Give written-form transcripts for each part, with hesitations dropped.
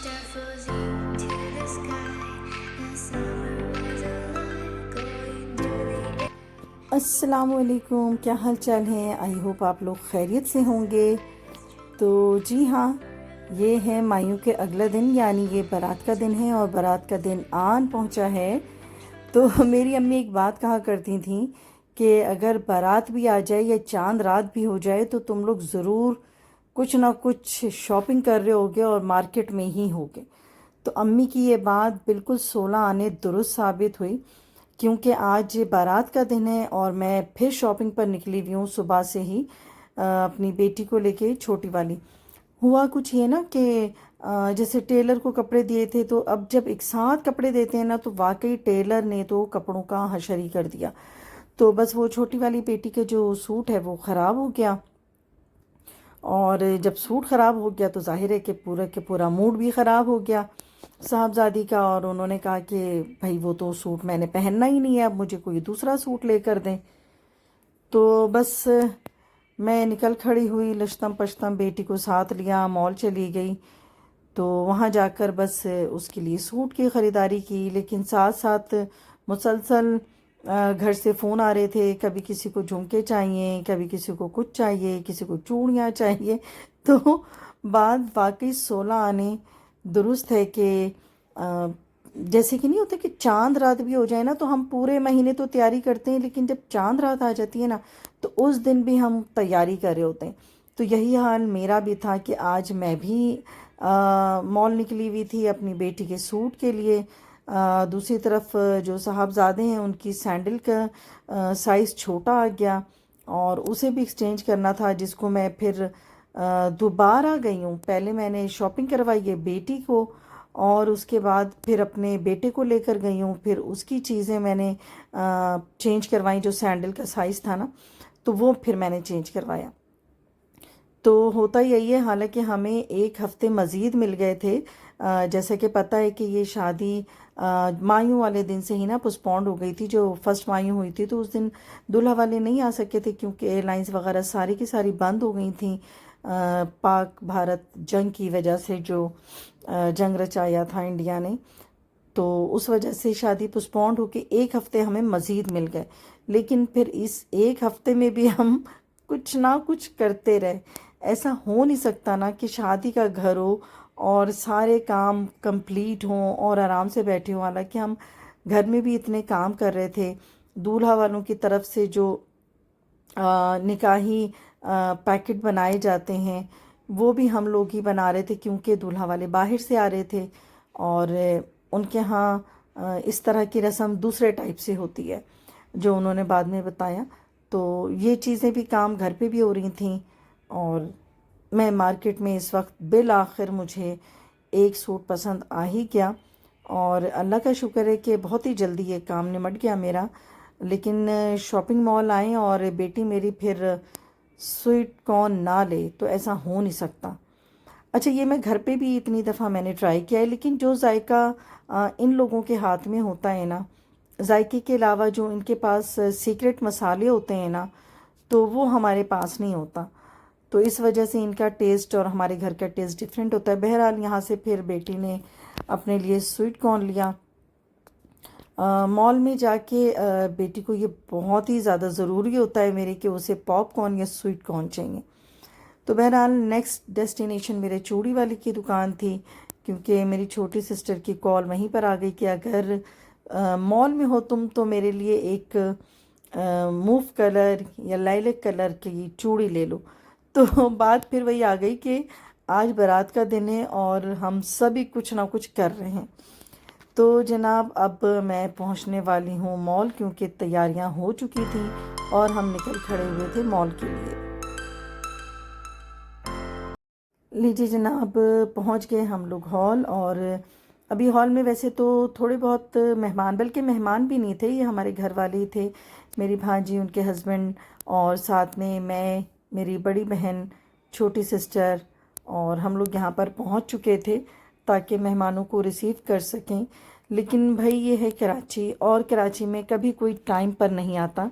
star falls into the sky. The summer was alive, going to the air. السلام علیکم، کیا حال چال ہیں؟ آئی ہوپ آپ لوگ خیریت سے ہوں گے۔ تو جی ہاں، یہ ہے مایوں کے اگلا دن، یعنی یہ برات کا دن ہے اور برات کا دن آن پہنچا ہے۔ تو میری امی ایک بات کہا کرتی تھیں کہ اگر برات بھی آ جائے یا چاند رات بھی ہو جائے تو تم لوگ ضرور کچھ نہ کچھ شاپنگ کر رہے ہوگے اور مارکیٹ میں ہی ہوگے۔ تو امی کی یہ بات بالکل 16 آنے درست ثابت ہوئی، کیونکہ آج بارات کا دن ہے اور میں پھر شاپنگ پر نکلی ہوئی ہوں صبح سے ہی، اپنی بیٹی کو لے کے، چھوٹی والی۔ ہوا کچھ یہ نا کہ جیسے ٹیلر کو کپڑے دیے تھے، تو اب جب ایک ساتھ کپڑے دیتے ہیں نا تو واقعی ٹیلر نے تو کپڑوں کا حشر ہی کر دیا۔ تو بس وہ چھوٹی والی بیٹی کے جو سوٹ ہے وہ خراب ہو گیا، اور جب سوٹ خراب ہو گیا تو ظاہر ہے کہ پورا موڈ بھی خراب ہو گیا صاحبزادی کا، اور انہوں نے کہا کہ بھائی وہ تو سوٹ میں نے پہننا ہی نہیں ہے، اب مجھے کوئی دوسرا سوٹ لے کر دیں۔ تو بس میں نکل کھڑی ہوئی، لشتم پشتم بیٹی کو ساتھ لیا، مال چلی گئی۔ تو وہاں جا کر بس اس کے لیے سوٹ کی خریداری کی، لیکن ساتھ ساتھ مسلسل گھر سے فون آ رہے تھے، کبھی کسی کو جھمکے چاہیے، کبھی کسی کو کچھ چاہیے، کسی کو چوڑیاں چاہیے۔ تو بات واقعی 16 آنے درست ہے کہ جیسے کہ نہیں ہوتا کہ چاند رات بھی ہو جائے نا تو ہم پورے مہینے تو تیاری کرتے ہیں، لیکن جب چاند رات آ جاتی ہے نا تو اس دن بھی ہم تیاری کر رہے ہوتے ہیں۔ تو یہی حال میرا بھی تھا کہ آج میں بھی مال نکلی ہوئی تھی اپنی بیٹی کے سوٹ کے لیے۔ دوسری طرف جو صاحبزادے ہیں ان کی سینڈل کا سائز چھوٹا آ گیا اور اسے بھی ایکسچینج کرنا تھا، جس کو میں پھر دوبارہ گئی ہوں۔ پہلے میں نے شاپنگ کروائی ہے بیٹی کو، اور اس کے بعد پھر اپنے بیٹے کو لے کر گئی ہوں، پھر اس کی چیزیں میں نے چینج کروائیں، جو سینڈل کا سائز تھا نا تو وہ پھر میں نے چینج کروایا۔ تو ہوتا یہی ہے، حالانکہ ہمیں ایک ہفتے مزید مل گئے تھے، جیسا کہ پتہ ہے کہ یہ شادی مایوں والے دن سے ہی نا پوسپونڈ ہو گئی تھی، جو فرسٹ مایوں ہوئی تھی تو اس دن دلہا والے نہیں آ سکے تھے کیونکہ ایئر لائنز وغیرہ ساری کی ساری بند ہو گئی تھیں، پاک بھارت جنگ کی وجہ سے، جو جنگ رچایا تھا انڈیا نے، تو اس وجہ سے شادی پوسپونڈ ہو کے ایک ہفتے ہمیں مزید مل گئے۔ لیکن پھر اس ایک ہفتے میں بھی ہم کچھ نہ کچھ کرتے رہے۔ ایسا ہو نہیں سکتا نا کہ شادی کا گھر ہو اور سارے کام کمپلیٹ ہوں اور آرام سے بیٹھے ہوں، حالانکہ ہم گھر میں بھی اتنے کام کر رہے تھے۔ دولہا والوں کی طرف سے جو نکاحی پیکٹ بنائے جاتے ہیں وہ بھی ہم لوگ ہی بنا رہے تھے، کیونکہ دولہا والے باہر سے آ رہے تھے اور ان کے ہاں اس طرح کی رسم دوسرے ٹائپ سے ہوتی ہے جو انہوں نے بعد میں بتایا۔ تو یہ چیزیں بھی کام گھر پہ بھی ہو رہی تھیں، اور میں مارکیٹ میں اس وقت بالآخر مجھے ایک سوٹ پسند آ ہی گیا، اور اللہ کا شکر ہے کہ بہت ہی جلدی یہ کام نمٹ گیا میرا۔ لیکن شاپنگ مال آئیں اور بیٹی میری پھر سویٹ کارن نہ لے تو ایسا ہو نہیں سکتا۔ اچھا، یہ میں گھر پہ بھی اتنی دفعہ میں نے ٹرائی کیا ہے، لیکن جو ذائقہ ان لوگوں کے ہاتھ میں ہوتا ہے نا، ذائقے کے علاوہ جو ان کے پاس سیکرٹ مسالے ہوتے ہیں نا، تو وہ ہمارے پاس نہیں ہوتا۔ تو اس وجہ سے ان کا ٹیسٹ اور ہمارے گھر کا ٹیسٹ ڈیفرنٹ ہوتا ہے۔ بہرحال یہاں سے پھر بیٹی نے اپنے لیے سویٹ کارن لیا۔ مال میں جا کے بیٹی کو یہ بہت ہی زیادہ ضروری ہوتا ہے میرے کہ اسے پاپ کارن یا سویٹ کارن چاہیے۔ تو بہرحال نیکسٹ ڈیسٹینیشن میرے چوڑی والی کی دکان تھی، کیونکہ میری چھوٹی سسٹر کی کال وہیں پر آ گئی کہ اگر مال میں ہو تم تو میرے لیے ایک موو کلر یا لائلک کلر کی چوڑی لے لو۔ تو بات پھر وہی آ گئی کہ آج بارات کا دن ہے اور ہم سبھی کچھ نہ کچھ کر رہے ہیں۔ تو جناب اب میں پہنچنے والی ہوں مال، کیونکہ تیاریاں ہو چکی تھیں اور ہم نکل کھڑے ہوئے تھے مال کے لیے۔ لیجیے جناب، پہنچ گئے ہم لوگ ہال، اور ابھی ہال میں ویسے تو تھوڑے بہت مہمان، بلکہ مہمان بھی نہیں تھے، یہ ہمارے گھر والے ہی تھے، میری بھانجی، ان کے ہسبینڈ، اور ساتھ میں میری بڑی بہن، چھوٹی سسٹر، اور ہم لوگ یہاں پر پہنچ چکے تھے تاکہ مہمانوں کو ریسیو کر سکیں۔ لیکن بھائی یہ ہے کراچی، اور کراچی میں کبھی کوئی ٹائم پر نہیں آتا،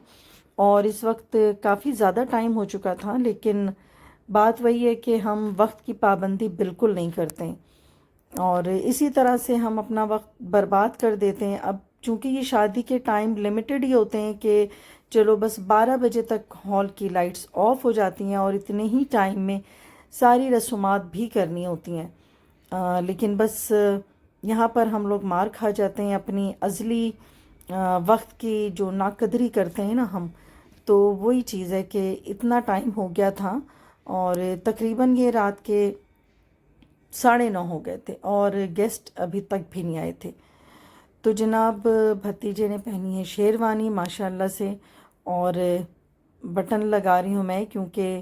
اور اس وقت کافی زیادہ ٹائم ہو چکا تھا، لیکن بات وہی ہے کہ ہم وقت کی پابندی بالکل نہیں کرتے۔ اور اسی طرح سے ہم اپنا وقت برباد کر دیتے ہیں. اب چونکہ یہ شادی کے ٹائم لمیٹڈ ہی ہوتے ہیں کہ چلو بس 12 بجے تک ہال کی لائٹس آف ہو جاتی ہیں اور اتنے ہی ٹائم میں ساری رسومات بھی کرنی ہوتی ہیں. لیکن بس یہاں پر ہم لوگ مار کھا جاتے ہیں اپنی ازلی وقت کی جو ناقدری کرتے ہیں نا ہم. تو وہی چیز ہے کہ اتنا ٹائم ہو گیا تھا اور تقریباً یہ رات کے 9:30 ہو گئے تھے اور گیسٹ ابھی تک بھی نہیں آئے تھے. تو جناب بھتیجے نے پہنی ہے شیروانی ماشاءاللہ سے اور بٹن لگا رہی ہوں میں کیونکہ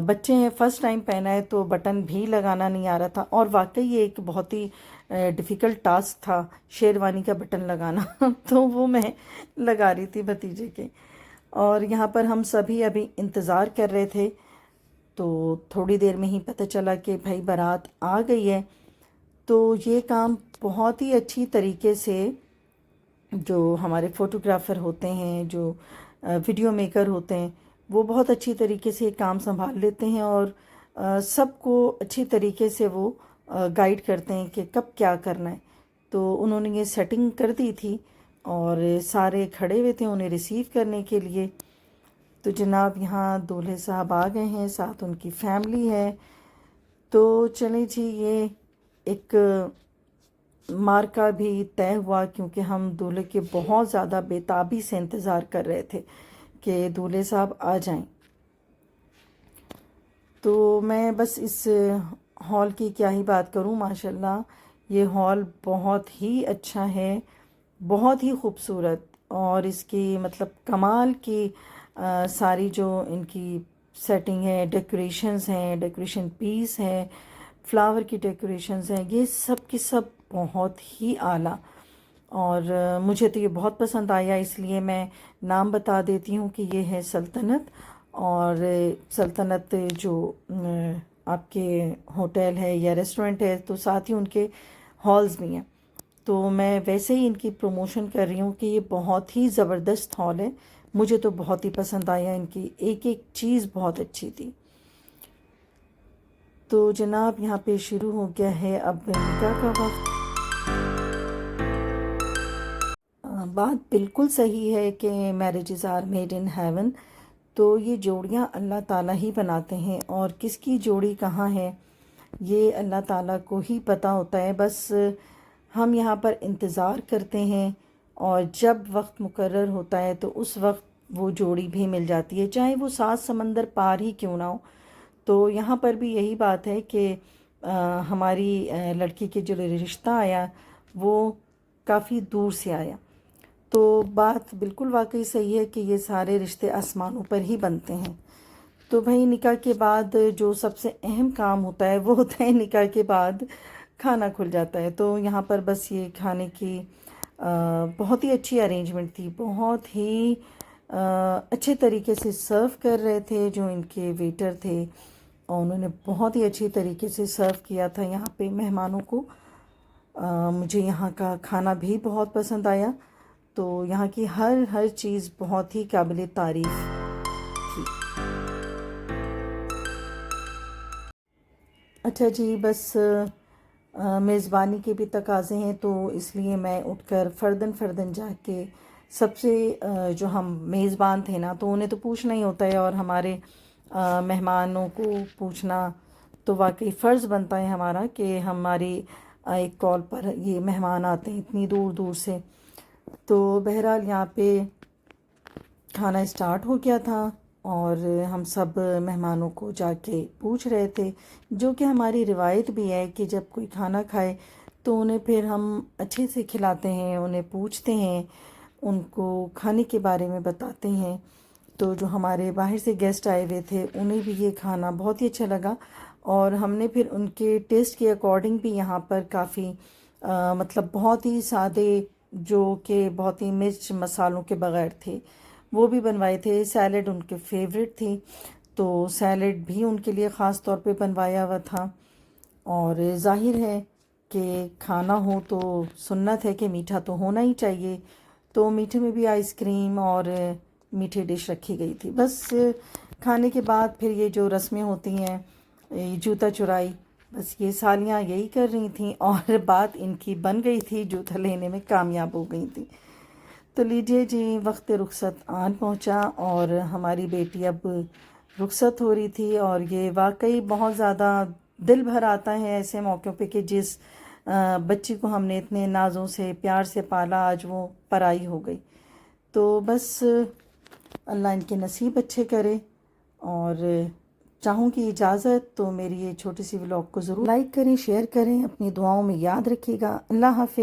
بچے ہیں فرسٹ ٹائم پہنا ہے تو بٹن بھی لگانا نہیں آ رہا تھا. اور واقعی یہ ایک بہت ہی ڈیفیکلٹ ٹاسک تھا شیروانی کا بٹن لگانا تو وہ میں لگا رہی تھی بھتیجے کے. اور یہاں پر ہم سبھی ابھی انتظار کر رہے تھے تو تھوڑی دیر میں ہی پتہ چلا کہ بھائی بارات آ گئی ہے. تو یہ کام بہت ہی اچھی طریقے سے جو ہمارے فوٹوگرافر ہوتے ہیں جو ویڈیو میکر ہوتے ہیں وہ بہت اچھی طریقے سے یہ کام سنبھال لیتے ہیں اور سب کو اچھی طریقے سے وہ گائیڈ کرتے ہیں کہ کب کیا کرنا ہے. تو انہوں نے یہ سیٹنگ کر دی تھی اور سارے کھڑے ہوئے تھے انہیں ریسیو کرنے کے لیے. تو جناب یہاں دولہے صاحب آ گئے ہیں ساتھ ان کی فیملی ہے. تو چلیں جی یہ ایک مارکا بھی طے ہوا کیونکہ ہم دولہے کے بہت زیادہ بےتابی سے انتظار کر رہے تھے کہ دولہے صاحب آ جائیں. تو میں بس اس ہال کی کیا ہی بات کروں. ماشاءاللہ یہ ہال بہت ہی اچھا ہے بہت ہی خوبصورت اور اس کی مطلب کمال کی ساری جو ان کی سیٹنگ ہے ڈیکوریشنز ہیں ڈیکوریشن پیس ہے فلاور کی ڈیکوریشنز ہیں یہ سب کی سب بہت ہی اعلیٰ. اور مجھے تو یہ بہت پسند آیا اس لیے میں نام بتا دیتی ہوں کہ یہ ہے سلطنت. اور سلطنت جو آپ کے ہوٹل ہے یا ریسٹورنٹ ہے تو ساتھ ہی ان کے ہالز بھی ہیں. تو میں ویسے ہی ان کی پروموشن کر رہی ہوں کہ یہ بہت ہی زبردست ہال ہے. مجھے تو بہت ہی پسند آیا ان کی ایک ایک چیز بہت اچھی تھی. تو جناب یہاں پہ شروع ہو گیا ہے اب نکاح کا وقت. بات بالکل صحیح ہے کہ marriages are made in heaven. تو یہ جوڑیاں اللہ تعالیٰ ہی بناتے ہیں اور کس کی جوڑی کہاں ہے یہ اللہ تعالیٰ کو ہی پتہ ہوتا ہے. بس ہم یہاں پر انتظار کرتے ہیں اور جب وقت مقرر ہوتا ہے تو اس وقت وہ جوڑی بھی مل جاتی ہے چاہے وہ 7 سمندر پار ہی کیوں نہ ہو. تو یہاں پر بھی یہی بات ہے کہ ہماری لڑکی کے جو رشتہ آیا وہ کافی دور سے آیا. تو بات بالکل واقعی صحیح ہے کہ یہ سارے رشتے آسمانوں پر ہی بنتے ہیں. تو بھائی نکاح کے بعد جو سب سے اہم کام ہوتا ہے وہ ہوتا ہے نکاح کے بعد کھانا کھل جاتا ہے. تو یہاں پر بس یہ کھانے کی بہت ہی اچھی ارینجمنٹ تھی بہت ہی اچھے طریقے سے سرو کر رہے تھے جو ان کے ویٹر تھے اور انہوں نے بہت ہی اچھی طریقے سے سرو کیا تھا یہاں پہ مہمانوں کو. مجھے یہاں کا کھانا بھی بہت پسند آیا. تو یہاں کی ہر چیز بہت ہی قابل تعریف تھی. اچھا جی بس میزبانی کے بھی تقاضے ہیں تو اس لیے میں اٹھ کر فردن جا کے سب سے جو ہم میزبان تھے نا تو انہیں تو پوچھنا ہی ہوتا ہے اور ہمارے مہمانوں کو پوچھنا تو واقعی فرض بنتا ہے ہمارا کہ ہماری ایک کال پر یہ مہمان آتے ہیں اتنی دور دور سے. تو بہرحال یہاں پہ کھانا اسٹارٹ ہو گیا تھا اور ہم سب مہمانوں کو جا کے پوچھ رہے تھے جو کہ ہماری روایت بھی ہے کہ جب کوئی کھانا کھائے تو انہیں پھر ہم اچھے سے کھلاتے ہیں انہیں پوچھتے ہیں ان کو کھانے کے بارے میں بتاتے ہیں. تو جو ہمارے باہر سے گیسٹ آئے ہوئے تھے انہیں بھی یہ کھانا بہت ہی اچھا لگا اور ہم نے پھر ان کے ٹیسٹ کے اکارڈنگ بھی یہاں پر کافی مطلب بہت ہی سادے جو کہ بہت ہی مرچ مسالوں کے بغیر تھے وہ بھی بنوائے تھے. سیلڈ ان کے فیوریٹ تھی تو سیلڈ بھی ان کے لیے خاص طور پہ بنوایا ہوا تھا. اور ظاہر ہے کہ کھانا ہو تو سنت ہے کہ میٹھا تو ہونا ہی چاہیے. تو میٹھے میں بھی آئس کریم اور میٹھے ڈش رکھی گئی تھی. بس کھانے کے بعد پھر یہ جو رسمیں ہوتی ہیں جوتا چرائی بس یہ سالیاں یہی کر رہی تھیں اور بات ان کی بن گئی تھی، جوتا لینے میں کامیاب ہو گئی تھیں۔ تو لیجیے جی، وقت رخصت آن پہنچا اور ہماری بیٹی اب رخصت ہو رہی تھی، اور یہ واقعی بہت زیادہ دل بھر آتا ہے ایسے موقعوں پہ کہ جس بچی کو ہم نے اتنے نازوں سے پیار سے پالا آج وہ پرائی ہو گئی۔ تو بس اللہ ان کے نصیب اچھے کرے، اور چاہوں کی اجازت تو میری یہ چھوٹی سی ولاگ کو ضرور لائک کریں، شیئر کریں، اپنی دعاؤں میں یاد رکھیے گا۔ اللہ حافظ۔